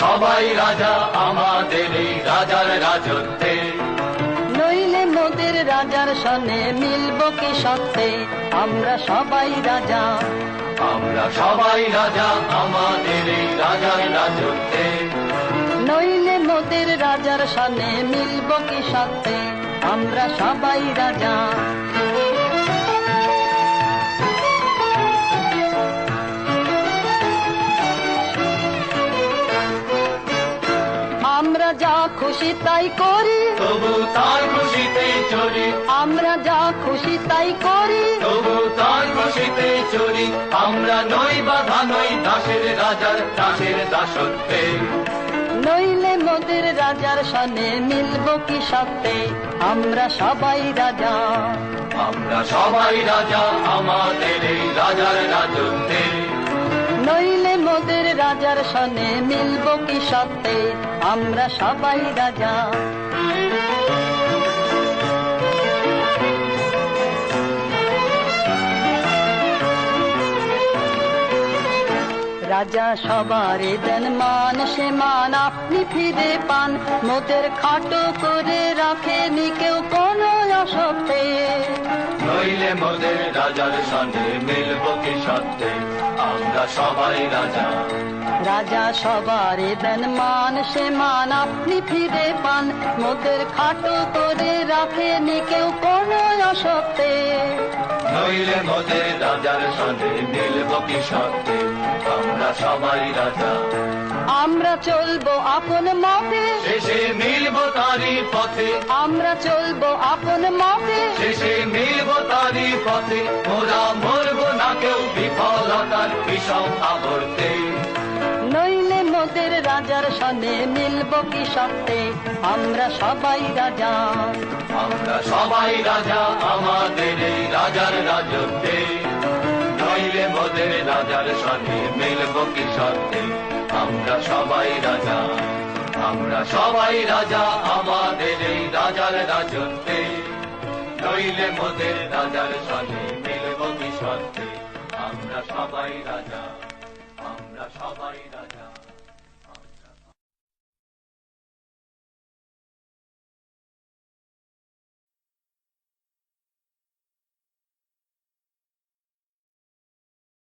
সবাই রাজা আমাদের এই রাজার রাজত্বে, নইলে মোদের রাজার সনে মিলব কি সত্যে। আমরা সবাই রাজা, আমরা সবাই রাজা আমাদের এই রাজার রাজত্বে, নইলে মোদের রাজার সনে মিলব কি সত্যে। আমরা সবাই রাজা। আমরা যা খুশি তাই করি, তবু তার খুশিতে চলি, আমরা যা খুশি তাই করি, তবু তার খুশিতে চলি। আমরা নই বাধা নই দাসের রাজার দাসের দাসত্বে, নইলে মোদের রাজার সনে মিলব কি সত্যে। আমরা সবাই রাজা, আমরা সবাই রাজা আমাদের এই রাজার রাজত্বে, নইলে মোদের রাজার সনে মিলব কি সত্যে। আমরা সবাই রাজা। রাজা সবারে দেন মান, সে মান আপনি ফিরে পান। মোদের খাটো করে রাখেনি কেউ কোনো অসত্যে, নইলে মোদের রাজার সঙ্গে মিলব কি সত্যে। আমরা সবাই রাজা, রাজা সবারে দেন মান, সে মান আপনি ফিরে পান। মোদের খাটো করে রাখেনি কেউ কোনো অসত্যে, নইলে মোদের রাজার সঙ্গে মিলব কি সত্যে। আমরা সবাই রাজা, আমরা চলবো আপন মতে, শেষে মিলব তারই পথে, আমরা চলবো আপন মতে। শেষে মিলব তারই পথে। মোরা মরব না কেউ বিফলতার বিষম আবর্তে, নইলে মোদের রাজার সনে মিলব কি সত্যে। আমরা সবাই রাজা, আমরা সবাই রাজা আমাদের এই রাজার রাজত্বে, নইলে মোদের রাজার সঙ্গে মিলব কি সত্যে। আমরা সবাই রাজা, আমরা সবাই রাজা আমাদের এই রাজার রাজত্বে, নইলে মোদের রাজার সঙ্গে মিলব কি সত্যে। আমরা সবাই রাজা।